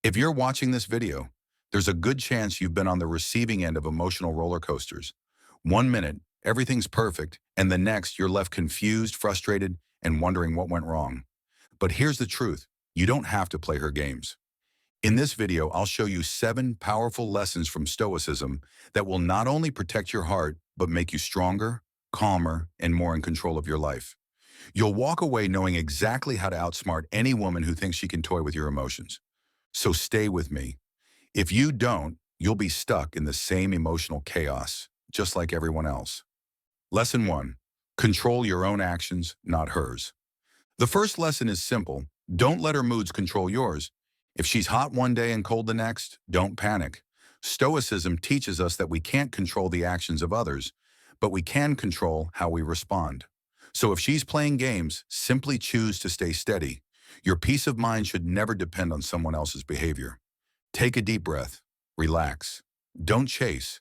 If you're watching this video, there's a good chance you've been on the receiving end of emotional roller coasters. 1 minute, everything's perfect, and the next, you're left confused, frustrated, and wondering what went wrong. But here's the truth. You don't have to play her games. In this video, I'll show you 7 powerful lessons from Stoicism that will not only protect your heart, but make you stronger, calmer, and more in control of your life. You'll walk away knowing exactly how to outsmart any woman who thinks she can toy with your emotions. So stay with me. If you don't, you'll be stuck in the same emotional chaos, just like everyone else. Lesson 1. Control your own actions, not hers. The first lesson is simple. Don't let her moods control yours. If she's hot one day and cold the next, don't panic. Stoicism teaches us that we can't control the actions of others, but we can control how we respond. So if she's playing games, simply choose to stay steady. Your peace of mind should never depend on someone else's behavior. Take a deep breath. Relax. Don't chase.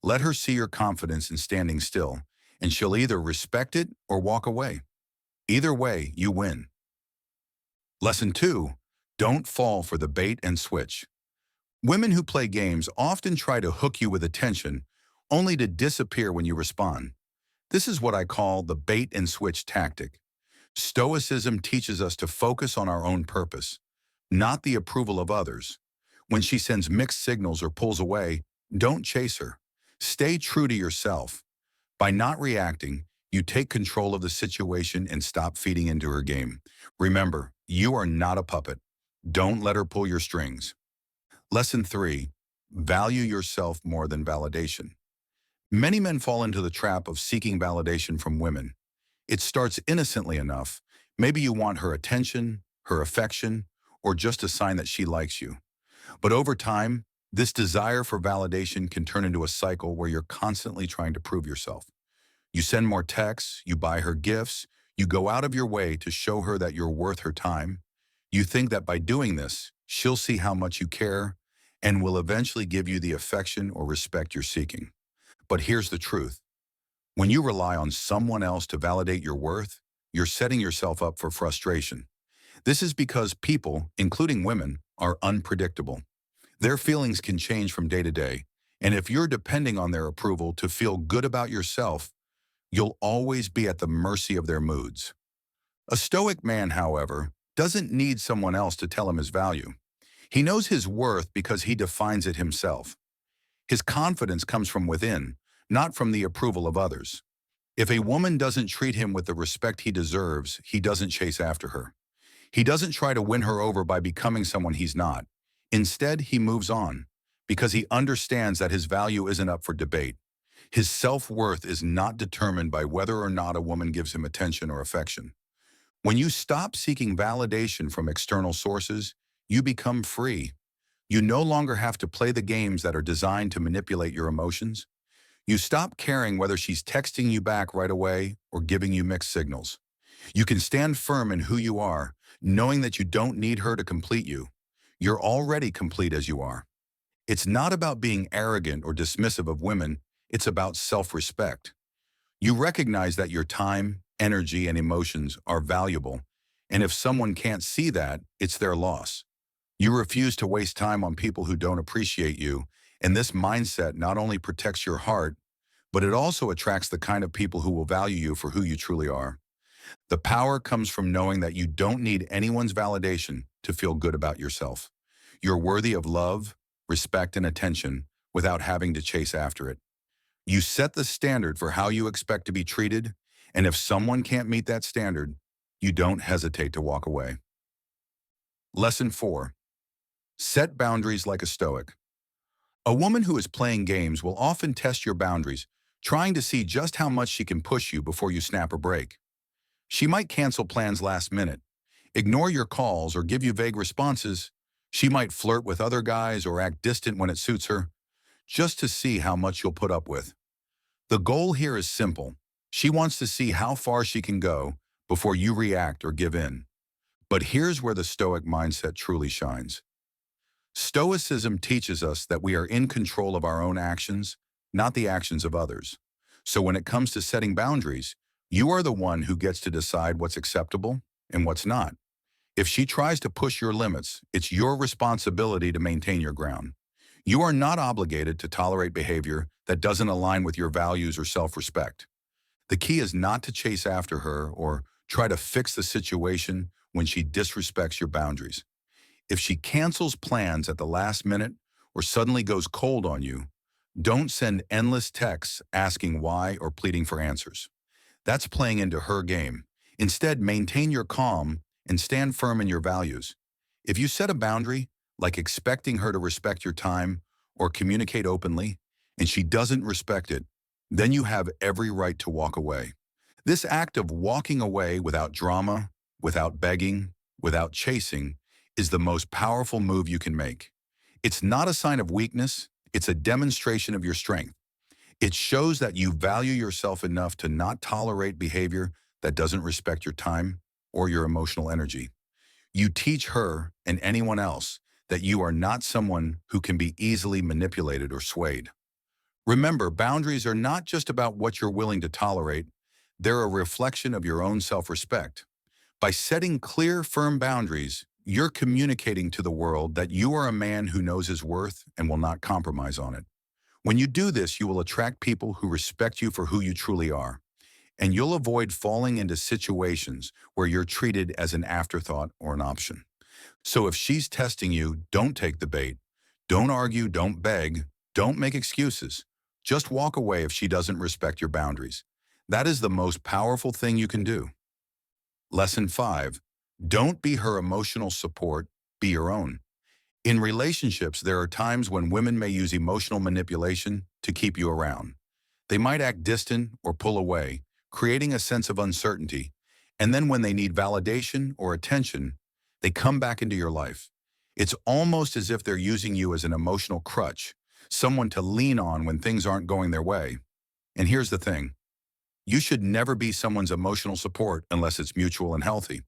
Let her see your confidence in standing still, and she'll either respect it or walk away. Either way, you win. Lesson 2. Don't fall for the bait and switch. Women who play games often try to hook you with attention, only to disappear when you respond. This is what I call the bait and switch tactic. Stoicism teaches us to focus on our own purpose, not the approval of others. When she sends mixed signals or pulls away, don't chase her. Stay true to yourself. By not reacting, you take control of the situation and stop feeding into her game. Remember, you are not a puppet. Don't let her pull your strings. Lesson 3. Value yourself more than validation. Many men fall into the trap of seeking validation from women. It starts innocently enough. Maybe you want her attention, her affection, or just a sign that she likes you. But over time, this desire for validation can turn into a cycle where you're constantly trying to prove yourself. You send more texts, you buy her gifts, you go out of your way to show her that you're worth her time. You think that by doing this, she'll see how much you care and will eventually give you the affection or respect you're seeking. But here's the truth. When you rely on someone else to validate your worth, you're setting yourself up for frustration. This is because people, including women, are unpredictable. Their feelings can change from day to day, and if you're depending on their approval to feel good about yourself, you'll always be at the mercy of their moods. A Stoic man, however, doesn't need someone else to tell him his value. He knows his worth because he defines it himself. His confidence comes from within, not from the approval of others. If a woman doesn't treat him with the respect he deserves, he doesn't chase after her. He doesn't try to win her over by becoming someone he's not. Instead, he moves on, because he understands that his value isn't up for debate. His self-worth is not determined by whether or not a woman gives him attention or affection. When you stop seeking validation from external sources, you become free. You no longer have to play the games that are designed to manipulate your emotions. You stop caring whether she's texting you back right away or giving you mixed signals. You can stand firm in who you are, knowing that you don't need her to complete you. You're already complete as you are. It's not about being arrogant or dismissive of women, it's about self-respect. You recognize that your time, energy, and emotions are valuable, and if someone can't see that, it's their loss. You refuse to waste time on people who don't appreciate you, and this mindset not only protects your heart, but it also attracts the kind of people who will value you for who you truly are. The power comes from knowing that you don't need anyone's validation to feel good about yourself. You're worthy of love, respect, and attention without having to chase after it. You set the standard for how you expect to be treated, and if someone can't meet that standard, you don't hesitate to walk away. Lesson 4. Set boundaries like a Stoic. A woman who is playing games will often test your boundaries, trying to see just how much she can push you before you snap or break. She might cancel plans last minute, ignore your calls, or give you vague responses. She might flirt with other guys or act distant when it suits her, just to see how much you'll put up with. The goal here is simple. She wants to see how far she can go before you react or give in. But here's where the Stoic mindset truly shines. Stoicism teaches us that we are in control of our own actions, not the actions of others. So when it comes to setting boundaries, you are the one who gets to decide what's acceptable and what's not. If she tries to push your limits, it's your responsibility to maintain your ground. You are not obligated to tolerate behavior that doesn't align with your values or self-respect. The key is not to chase after her or try to fix the situation when she disrespects your boundaries. If she cancels plans at the last minute or suddenly goes cold on you, don't send endless texts asking why or pleading for answers. That's playing into her game. Instead, maintain your calm and stand firm in your values. If you set a boundary, like expecting her to respect your time or communicate openly, and she doesn't respect it, then you have every right to walk away. This act of walking away without drama, without begging, without chasing, is the most powerful move you can make. It's not a sign of weakness, it's a demonstration of your strength. It shows that you value yourself enough to not tolerate behavior that doesn't respect your time or your emotional energy. You teach her and anyone else that you are not someone who can be easily manipulated or swayed. Remember, boundaries are not just about what you're willing to tolerate, they're a reflection of your own self-respect. By setting clear, firm boundaries, you're communicating to the world that you are a man who knows his worth and will not compromise on it. When you do this, you will attract people who respect you for who you truly are, and you'll avoid falling into situations where you're treated as an afterthought or an option. So if she's testing you, don't take the bait. Don't argue, don't beg, don't make excuses. Just walk away if she doesn't respect your boundaries. That is the most powerful thing you can do. Lesson 5. Don't be her emotional support, be your own. In relationships, there are times when women may use emotional manipulation to keep you around. They might act distant or pull away, creating a sense of uncertainty. And then when they need validation or attention, they come back into your life. It's almost as if they're using you as an emotional crutch, someone to lean on when things aren't going their way. And here's the thing. You should never be someone's emotional support unless it's mutual and healthy.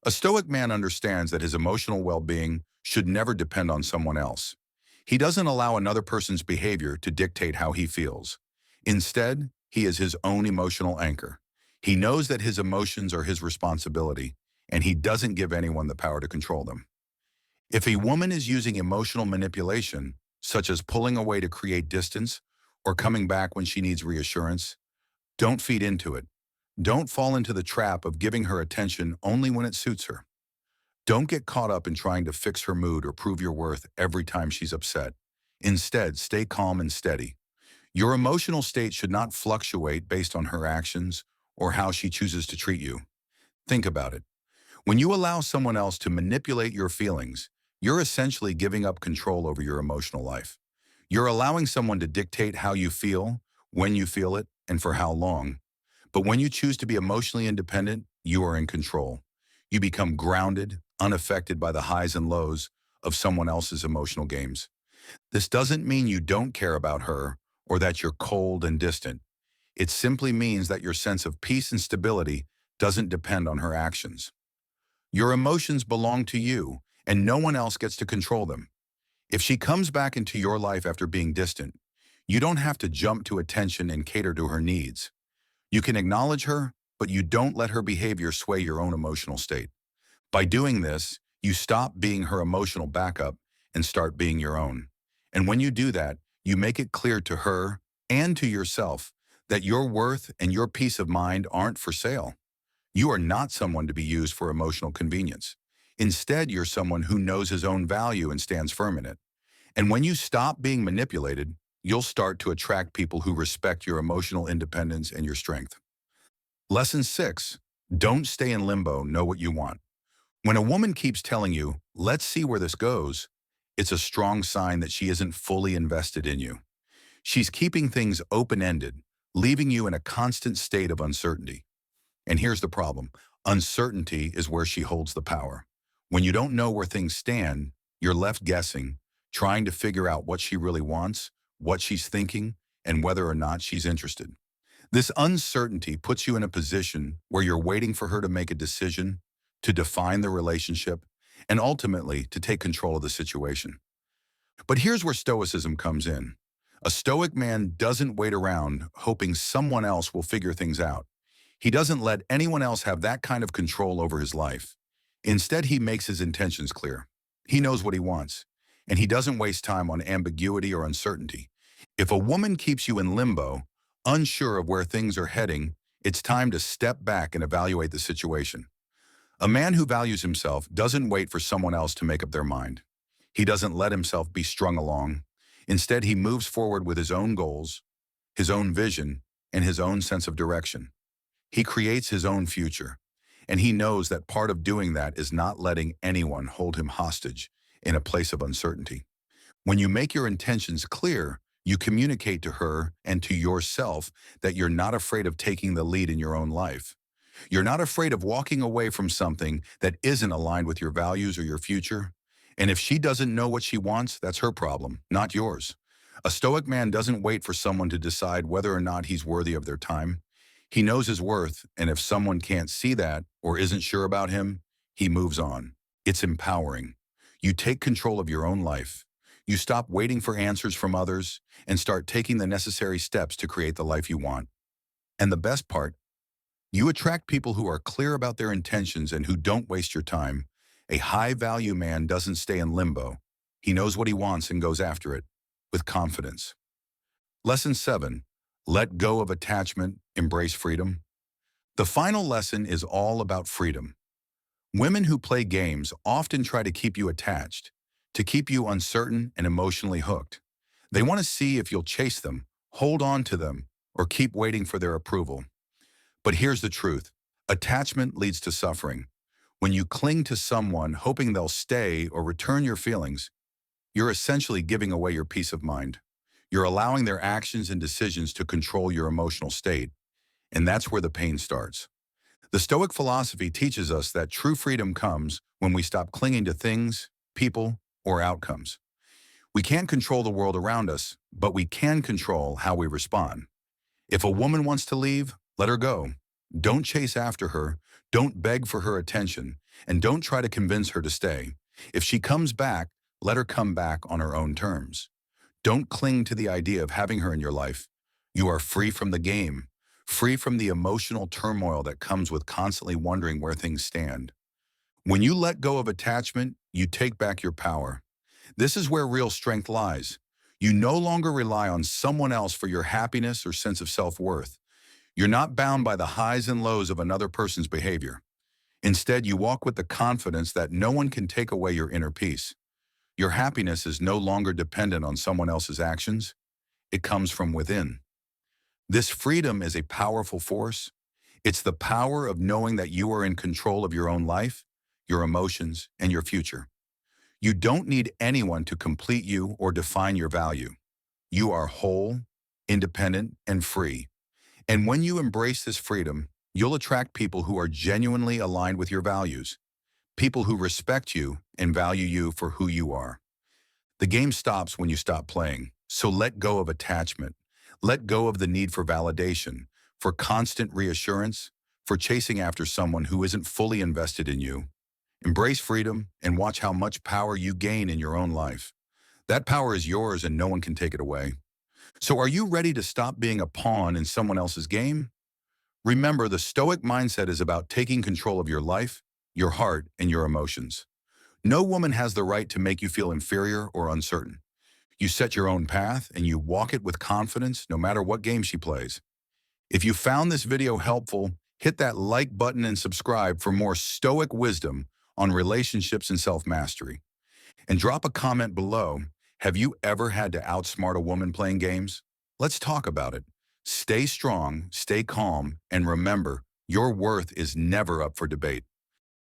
A Stoic man understands that his emotional well-being should never depend on someone else. He doesn't allow another person's behavior to dictate how he feels. Instead, he is his own emotional anchor. He knows that his emotions are his responsibility, and he doesn't give anyone the power to control them. If a woman is using emotional manipulation, such as pulling away to create distance or coming back when she needs reassurance, don't feed into it. Don't fall into the trap of giving her attention only when it suits her. Don't get caught up in trying to fix her mood or prove your worth every time she's upset. Instead, stay calm and steady. Your emotional state should not fluctuate based on her actions or how she chooses to treat you. Think about it. When you allow someone else to manipulate your feelings, you're essentially giving up control over your emotional life. You're allowing someone to dictate how you feel, when you feel it, and for how long. But when you choose to be emotionally independent, you are in control. You become grounded, unaffected by the highs and lows of someone else's emotional games. This doesn't mean you don't care about her or that you're cold and distant. It simply means that your sense of peace and stability doesn't depend on her actions. Your emotions belong to you, and no one else gets to control them. If she comes back into your life after being distant, you don't have to jump to attention and cater to her needs. You can acknowledge her, but you don't let her behavior sway your own emotional state. By doing this, you stop being her emotional backup and start being your own. And when you do that, you make it clear to her and to yourself that your worth and your peace of mind aren't for sale. You are not someone to be used for emotional convenience. Instead, you're someone who knows his own value and stands firm in it. And when you stop being manipulated, you'll start to attract people who respect your emotional independence and your strength. Lesson 6. Don't stay in limbo, know what you want. When a woman keeps telling you, let's see where this goes, it's a strong sign that she isn't fully invested in you. She's keeping things open-ended, leaving you in a constant state of uncertainty. And here's the problem. Uncertainty is where she holds the power. When you don't know where things stand, you're left guessing, trying to figure out what she really wants, what she's thinking, and whether or not she's interested. This uncertainty puts you in a position where you're waiting for her to make a decision, to define the relationship, and ultimately to take control of the situation. But here's where Stoicism comes in. A Stoic man doesn't wait around hoping someone else will figure things out. He doesn't let anyone else have that kind of control over his life. Instead, he makes his intentions clear. He knows what he wants, and he doesn't waste time on ambiguity or uncertainty. If a woman keeps you in limbo, unsure of where things are heading, it's time to step back and evaluate the situation. A man who values himself doesn't wait for someone else to make up their mind. He doesn't let himself be strung along. Instead, he moves forward with his own goals, his own vision, and his own sense of direction. He creates his own future, and he knows that part of doing that is not letting anyone hold him hostage in a place of uncertainty. When you make your intentions clear, you communicate to her and to yourself that you're not afraid of taking the lead in your own life. You're not afraid of walking away from something that isn't aligned with your values or your future. And if she doesn't know what she wants, that's her problem, not yours. A Stoic man doesn't wait for someone to decide whether or not he's worthy of their time. He knows his worth, and if someone can't see that or isn't sure about him, he moves on. It's empowering. You take control of your own life. You stop waiting for answers from others and start taking the necessary steps to create the life you want. And the best part, you attract people who are clear about their intentions and who don't waste your time. A high-value man doesn't stay in limbo. He knows what he wants and goes after it with confidence. Lesson 7. Let go of attachment, embrace freedom. The final lesson is all about freedom. Women who play games often try to keep you attached, to keep you uncertain and emotionally hooked. They want to see if you'll chase them, hold on to them, or keep waiting for their approval. But here's the truth. Attachment leads to suffering. When you cling to someone hoping they'll stay or return your feelings, you're essentially giving away your peace of mind. You're allowing their actions and decisions to control your emotional state, and that's where the pain starts. The Stoic philosophy teaches us that true freedom comes when we stop clinging to things, people, or outcomes. We can't control the world around us, but we can control how we respond. If a woman wants to leave, let her go. Don't chase after her, don't beg for her attention, and don't try to convince her to stay. If she comes back, let her come back on her own terms. Don't cling to the idea of having her in your life. You are free from the game, free from the emotional turmoil that comes with constantly wondering where things stand. When you let go of attachment, you take back your power. This is where real strength lies. You no longer rely on someone else for your happiness or sense of self-worth. You're not bound by the highs and lows of another person's behavior. Instead, you walk with the confidence that no one can take away your inner peace. Your happiness is no longer dependent on someone else's actions. It comes from within. This freedom is a powerful force. It's the power of knowing that you are in control of your own life, your emotions, and your future. You don't need anyone to complete you or define your value. You are whole, independent, and free. And when you embrace this freedom, you'll attract people who are genuinely aligned with your values, people who respect you and value you for who you are. The game stops when you stop playing, so let go of attachment. Let go of the need for validation, for constant reassurance, for chasing after someone who isn't fully invested in you. Embrace freedom and watch how much power you gain in your own life. That power is yours and no one can take it away. So are you ready to stop being a pawn in someone else's game? Remember, the Stoic mindset is about taking control of your life, your heart, and your emotions. No woman has the right to make you feel inferior or uncertain. You set your own path and you walk it with confidence no matter what game she plays. If you found this video helpful, hit that like button and subscribe for more Stoic wisdom on relationships and self-mastery. And drop a comment below. Have you ever had to outsmart a woman playing games? Let's talk about it. Stay strong, stay calm, and remember, your worth is never up for debate.